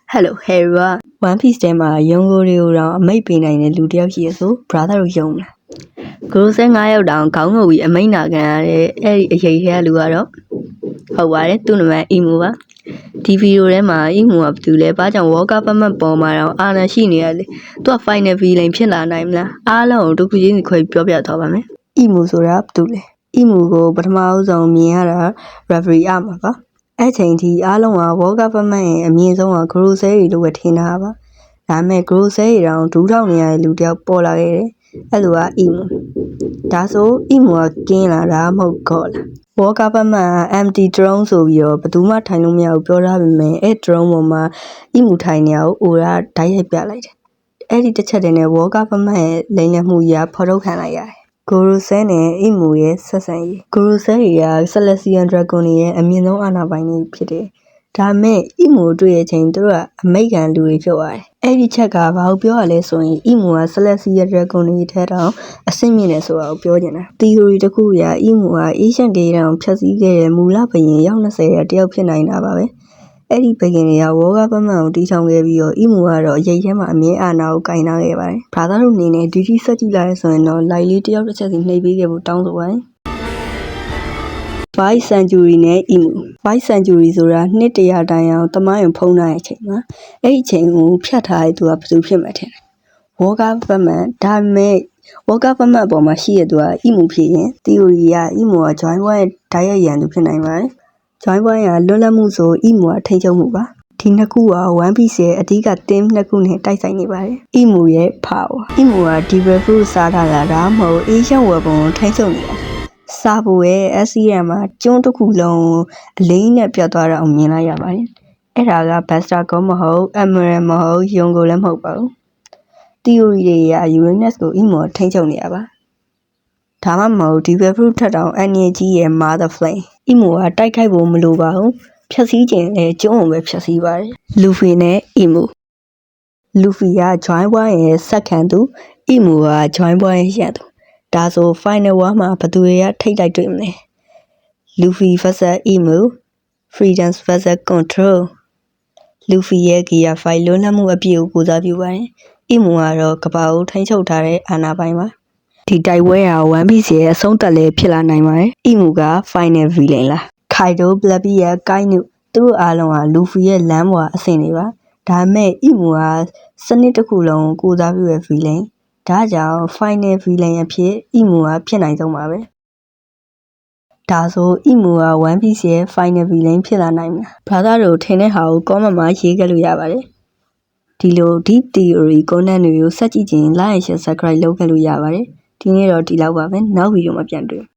Hello, Hera. One Piece ထဲမှာရုံကိုတွေကိုတော့အမိတ်ပေးနိုင်တဲ့လူတစ်ယောက်ရှိရဆို brother တို့ယုံလား။ ကိုရိုဆဲ9ယောက်တောင်ခေါင်းငုံပြီးအမိတ်နာခံရတဲ့အဲ့ဒီအရေးထဲကလူကတော့ဟုတ်ပါတယ်သူ့နာမည်အီမူပါဒီဗီဒီယိုထဲမှာအီမူကဘာတူလဲဘာကြောင့် Walker ပတ်မှတ်ပေါ်မှာတော့အာဏာရှိနေရလဲသူက final villain ဖြစ်လာနိုင်မလားအားလုံးကိုတစ်ခုချင်းစီခွဲပြောပြသွားပါမယ်အီမူဆိုတာဘာတူလဲအီမူကိုပထမဆုံးမြင်ရတာ referee အမှာပါအဲ့ချိန်ထိအားလုံးက Walker ပတ်မှတ်ရဲ့အမြင့်ဆုံးက Grocery လို့ပဲထင်တာပါဒါပေမဲ့ Grocery တောင်ဒူးထောက်နေရတဲ့လူတစ်ယောက်ပေါ်လာခဲ့တယ်အဲ့လိုကအီမူဒါဆိုအီမူကကင်းလာတာမဟုတ်ကောလား Walker ပတ်မှတ် empty drone ဆိုပြီးတော့ဘယ်သူမှထိုင်လို့မရဘူးပြောထားပေမဲ့အဲ့ drone ပေါ်မှာအီမူထိုင်နေအောင်အိုရာဓာတ်ရိုက်ပြလိုက်တယ်အဲ့ဒီတစ်ချက်တည်းနဲ့ Walker ပတ်မှတ်ရဲ့လိမ်လည်မှုကြီးဖော်ထုတ်ခံလိုက်ရတယ်ကိုရိုဆဲနဲ့အီမူရဲ့ဆက်ဆံရေးကိုရိုဆဲက Celestial Dragon ရဲ့အမြင့်ဆုံးအာဏာပိုင်တွေဖြစ်တယ်ဒါမဲ့အီမူတွေ့ရချိန်သူတို့ကအမိတ်ခံလူတွေဖြစ်သွားတယ်အဲ့ဒီချက်ကဘာကိုပြောရလဲဆိုရင်အီမူက Celestial Dragon တွေထဲတောင်အဆင့်မြင့်တယ်ဆိုတာကိုပြောနေတာ theory တစ်ခုအရအီမူက Asian Gate တောင်ဖြတ်စည်းခဲ့တဲ့မူလဘယင်ရောက်20ရဲ့တယောက်ဖြစ်နိုင်တာပါပဲအဲ့ဒီဘယင်တွေက Walker ပတ်မှတ်ကိုတီးထောင်ခဲ့ပြီးတော့အီမူကတော့အရေးထဲမှာအမြဲအာဏာကိုကင်ထားခဲ့ပါတယ်ဘာသာတို့အနေနဲ့ဒီတိဆက်ကြည့်လိုက်ဆိုရင်တော့ light လေးတယောက်တစ်ချက်စီနှိပ်ပေးခဲ့ဖို့တောင်းဆိုပါတယ်Vice Century နဲ့အီမူ Vice Century ဆိုတာနှစ်တရာတိုင်အောင်တမိုင်းကိုဖုံးထားတဲ့အချိန်မှာအဲ့ဒီအချိန်ကိုဖြတ်ထားတဲ့သူကဘယ်သူဖြစ်မှထင်လဲ Walker ပတ်မှတ်ဒါပေမဲ့ Walker ပတ်မှတ်အပေါ်မှာရှိတဲ့သူကအီမူဖြစ်ရင် theory ကအီမူက Joy Boy ရဲ့ဓာတ်ရိုက်ရန်သူဖြစ်နိုင်ပါတယ် Joy Boy ကလွတ်လပ်မှုဆိုအီမူကထိန်းချုပ်မှုပါဒီနှစ်ခုက One Piece ရဲ့အဓိက theme နှစ်ခုနဲ့တိုက်ဆိုင်နေပါတယ်အီမူရဲ့ power အီမူက Devil Fruit စားထားတာဒါမှမဟုတ် Asian Weapon ကိုထိန်းချုပ်နေတာစားဖို့ရဲ့ SCM မှာကျွန်းတစ်ခုလုံးအလိမ့်နဲ့ပြတ်သွားတာအောင်မြင်လိုက်ရပါတယ်အဲ့ဒါက Buster Gold မဟုတ် Emerald မဟုတ် Yonko လည်းမဟုတ်ပါဘူး theory တွေအရ Uranus ကိုအီမူထိန်းချုပ်နေရပါဒါမှမဟုတ် Devil Fruit ထက်တောင်အန်ရကြီးရဲ့ Mother Flame အီမူကတိုက်ခိုက်ဖို့မလိုပါဘူးဖြတ်စည်းခြင်းနဲ့ကျွန်းကိုပဲဖြတ်စည်းပါတယ် Luffy နဲ့အီမူ Luffy က Joy Boy ရဲ့စက္ကန့်သူအီမူက Joy Boy ရဲ့ရန်သူဒါဆို final war မှာဘယ်သူတွေကထိတ်လိုက်တွေ့မလဲ Luffy vs Emu Freedom vs Control Luffy ရဲ့ Gear 5လွတ်လပ်မှုအပြည့်ကိုစားပြုပါတယ်။ Emu ကတော့ကဘာကိုထိန်းချုပ်ထားတဲ့အာဏာပိုင်ပါ။ဒီတိုက်ပွဲဟာ One Piece ရဲ့အဆုံးသတ်လည်းဖြစ်လာနိုင်ပါတယ်။ Emu က final villain လား။ Kaido, Blackbeard ရဲ့ Kainu သူတို့အားလုံးက Luffy ရဲ့လမ်းပေါ်အဆင့်တွေပါ။ဒါပေမဲ့ Emu ကစနစ်တစ်ခုလုံးကိုစားပြုတဲ့ villain ။ဒါကြောင့် final villain အဖြစ် Emu ကဖြစ်နိုင်ဆုံးပါပဲ။ဒါဆိုအီမူက One Piece ရဲ့ final villain ဖြစ်လာနိုင်မလား။ brother တို့ထင်တဲ့ဟာကို comment မှာရေးခဲ့လို့ရပါတယ်။ဒီလို deep theory content တွေကိုဆက်ကြည့်ခြင်း like and share subscribe လုပ်ခဲ့လို့ရပါတယ်။ဒီနေ့တော့ဒီလောက်ပါပဲ။နောက်ဗီဒီယိုမှာပြန်တွေ့